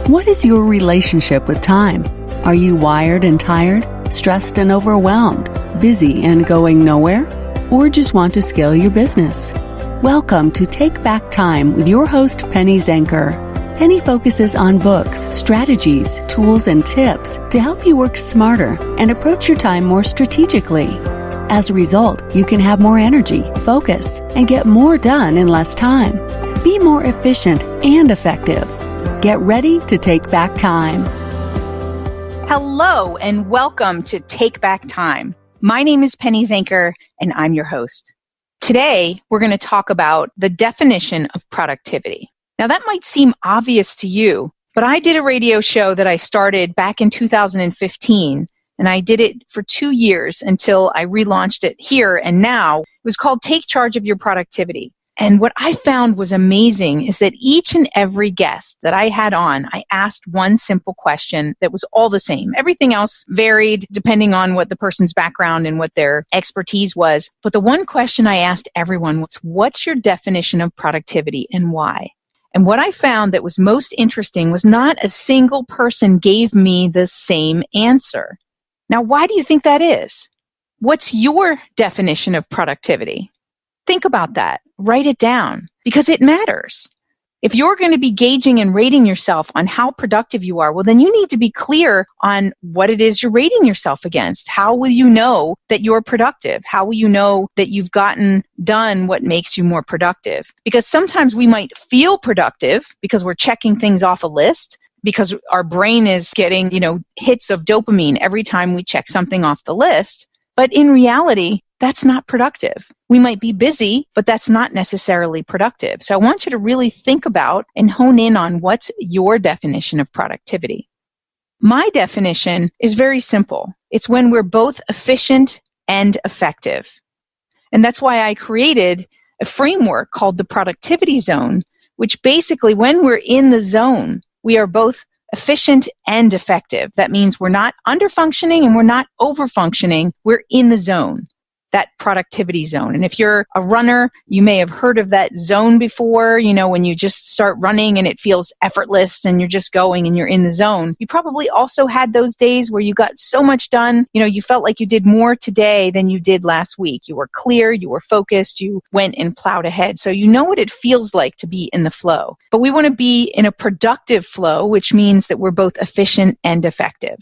What is your relationship with time? Are you wired and tired, stressed and overwhelmed, busy and going nowhere? Or just want to scale your business? Welcome to Take Back Time with your host, Penny Zenker. Penny focuses on books, strategies, tools, and tips to help you work smarter and approach your time more strategically. As a result, you can have more energy, focus, and get more done in less time. Be more efficient and effective. Get ready to take back time. Hello and welcome to Take Back Time. My name is Penny Zenker and I'm your host. Today, we're going to talk about the definition of productivity. Now that might seem obvious to you, but I did a radio show that I started back in 2015, and I did it for 2 years until I relaunched it here and now. It was called Take Charge of Your Productivity. And what I found was amazing is that each and every guest that I had on, I asked one simple question that was all the same. Everything else varied depending on what the person's background and what their expertise was. But the one question I asked everyone was, what's your definition of productivity and why? And what I found that was most interesting was not a single person gave me the same answer. Now, why do you think that is? What's your definition of productivity? Think about that. Write it down because it matters. If you're going to be gauging and rating yourself on how productive you are, well, then you need to be clear on what it is you're rating yourself against. How will you know that you're productive? How will you know that you've gotten done what makes you more productive? Because sometimes we might feel productive because we're checking things off a list, because our brain is getting, hits of dopamine every time we check something off the list. But in reality, that's not productive. We might be busy, but that's not necessarily productive. So I want you to really think about and hone in on what's your definition of productivity. My definition is very simple. It's when we're both efficient and effective. And that's why I created a framework called the productivity zone, which basically when we're in the zone, we are both efficient and effective. That means we're not under-functioning and we're not over-functioning. We're in the zone, that productivity zone. And if you're a runner, you may have heard of that zone before, when you just start running and it feels effortless and you're just going and you're in the zone. You probably also had those days where you got so much done, you felt like you did more today than you did last week. You were clear, you were focused, you went and plowed ahead. So you know what it feels like to be in the flow. But we want to be in a productive flow, which means that we're both efficient and effective.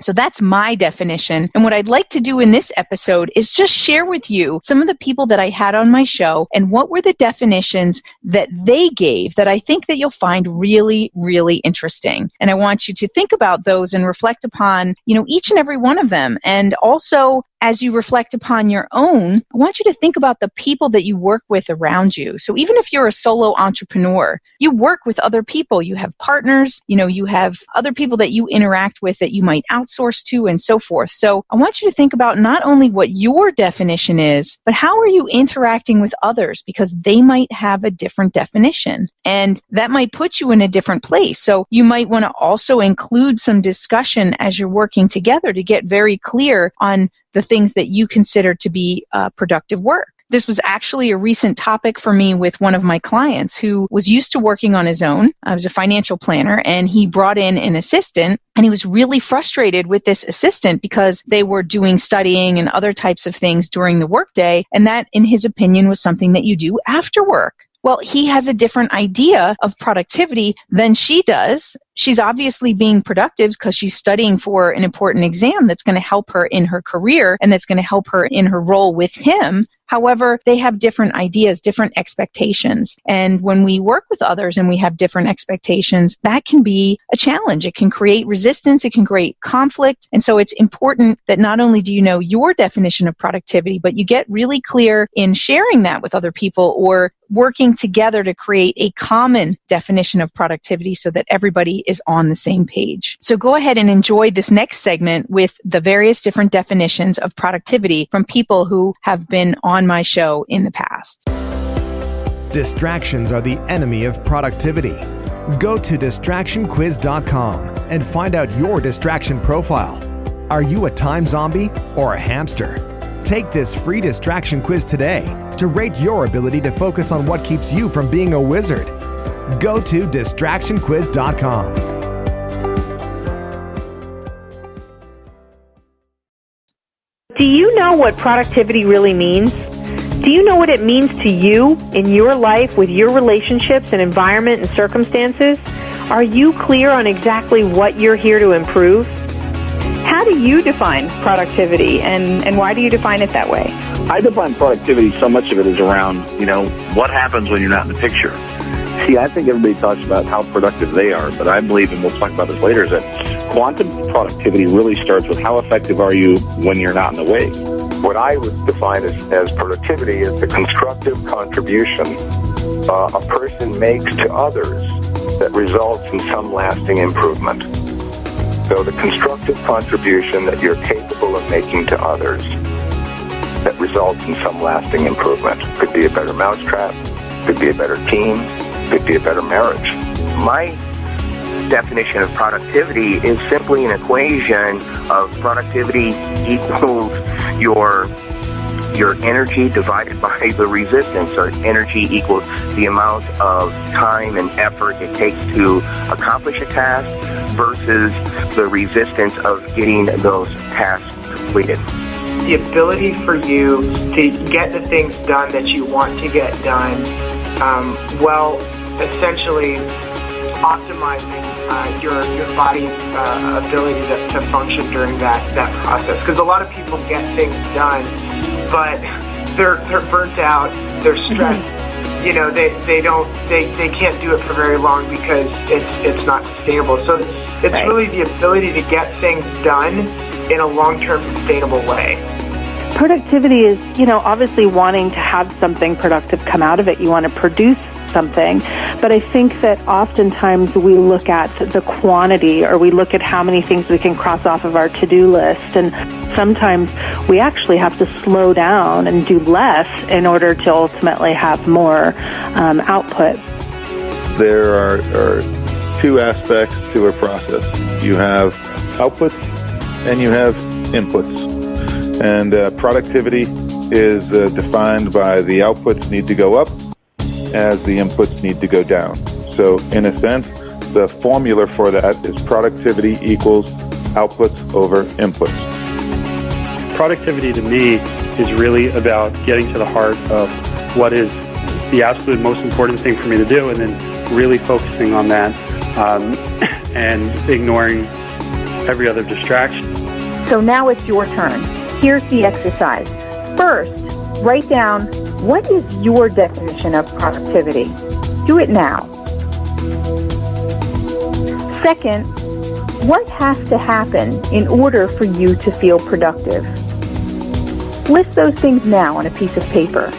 So that's my definition. And what I'd like to do in this episode is just share with you some of the people that I had on my show and what were the definitions that they gave that I think that you'll find really, really interesting. And I want you to think about those and reflect upon, each and every one of them. And also, as you reflect upon your own, I want you to think about the people that you work with around you. So even if you're a solo entrepreneur, you work with other people. You have partners, you have other people that you interact with that you might outsource to and so forth. So I want you to think about not only what your definition is, but how are you interacting with others, because they might have a different definition and that might put you in a different place. So you might want to also include some discussion as you're working together to get very clear on the things that you consider to be productive work. This was actually a recent topic for me with one of my clients who was used to working on his own. I was a financial planner, and he brought in an assistant, and he was really frustrated with this assistant because they were doing studying and other types of things during the workday, and that, in his opinion, was something that you do after work. Well, he has a different idea of productivity than she does. She's obviously being productive because she's studying for an important exam that's going to help her in her career and that's going to help her in her role with him. However, they have different ideas, different expectations. And when we work with others and we have different expectations, that can be a challenge. It can create resistance. It can create conflict. And so it's important that not only do you know your definition of productivity, but you get really clear in sharing that with other people or working together to create a common definition of productivity so that everybody is on the same page. So go ahead and enjoy this next segment with the various different definitions of productivity from people who have been on my show in the past. Distractions are the enemy of productivity. Go to distractionquiz.com and find out your distraction profile. Are you a time zombie or a hamster? Take this free distraction quiz today to rate your ability to focus on what keeps you from being a wizard. Go to distractionquiz.com. Do you know what productivity really means? Do you know what it means to you in your life with your relationships and environment and circumstances? Are you clear on exactly what you're here to improve? How do you define productivity, and why do you define it that way? I define productivity, so much of it is around, what happens when you're not in the picture. See, I think everybody talks about how productive they are, but I believe, and we'll talk about this later, is that quantum productivity really starts with how effective are you when you're not in the way. What I would define as productivity is the constructive contribution a person makes to others that results in some lasting improvement. So the constructive contribution that you're capable of making to others that results in some lasting improvement. Could be a better mousetrap, could be a better team, could be a better marriage. My definition of productivity is simply an equation of productivity equals your energy divided by the resistance, or energy equals the amount of time and effort it takes to accomplish a task versus the resistance of getting those tasks completed. The ability for you to get the things done that you want to get done, essentially optimizing your body's ability to function during that process. Because a lot of people get things done, but they're burnt out, they're stressed. They can't do it for very long because it's not sustainable. So it's right. Really the ability to get things done in a long-term sustainable way. Productivity is, obviously wanting to have something productive come out of it. You want to produce something. But I think that oftentimes we look at the quantity, or we look at how many things we can cross off of our to-do list. And sometimes we actually have to slow down and do less in order to ultimately have more output. There are two aspects to a process. You have outputs and you have inputs. And productivity is defined by the outputs need to go up as the inputs need to go down. So in a sense, the formula for that is productivity equals outputs over inputs. Productivity to me is really about getting to the heart of what is the absolute most important thing for me to do, and then really focusing on that and ignoring every other distraction. So now it's your turn. Here's the exercise. First, write down, what is your definition of productivity? Do it now. Second, what has to happen in order for you to feel productive? List those things now on a piece of paper.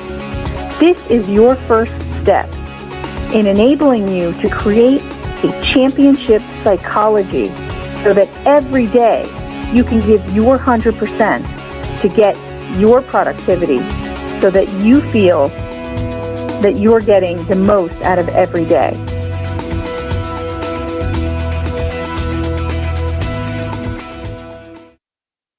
This is your first step in enabling you to create a championship psychology so that every day you can give your 100% to get your productivity so that you feel that you're getting the most out of every day.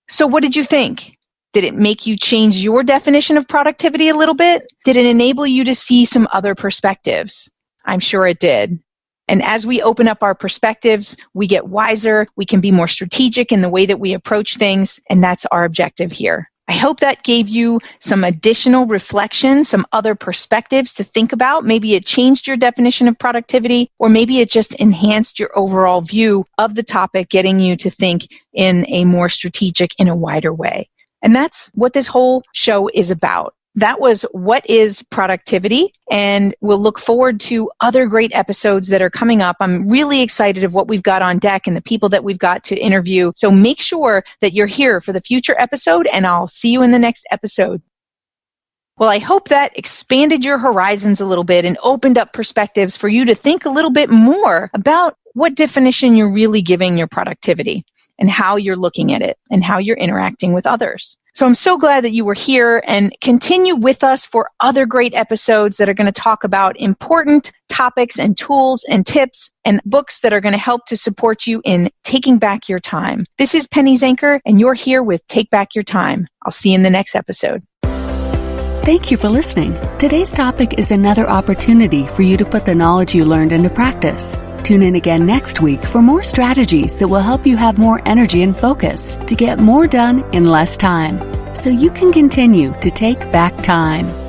So what did you think? Did it make you change your definition of productivity a little bit? Did it enable you to see some other perspectives? I'm sure it did. And as we open up our perspectives, we get wiser, we can be more strategic in the way that we approach things, and that's our objective here. I hope that gave you some additional reflection, some other perspectives to think about. Maybe it changed your definition of productivity, or maybe it just enhanced your overall view of the topic, getting you to think in a more strategic, in a wider way. And that's what this whole show is about. That was What is Productivity? And we'll look forward to other great episodes that are coming up. I'm really excited of what we've got on deck and the people that we've got to interview. So make sure that you're here for the future episode, and I'll see you in the next episode. Well, I hope that expanded your horizons a little bit and opened up perspectives for you to think a little bit more about what definition you're really giving your productivity and how you're looking at it and how you're interacting with others. So I'm so glad that you were here, and continue with us for other great episodes that are going to talk about important topics and tools and tips and books that are going to help to support you in taking back your time. This is Penny Zanker, and you're here with Take Back Your Time. I'll see you in the next episode. Thank you for listening. Today's topic is another opportunity for you to put the knowledge you learned into practice. Tune in again next week for more strategies that will help you have more energy and focus to get more done in less time. so you can continue to take back time.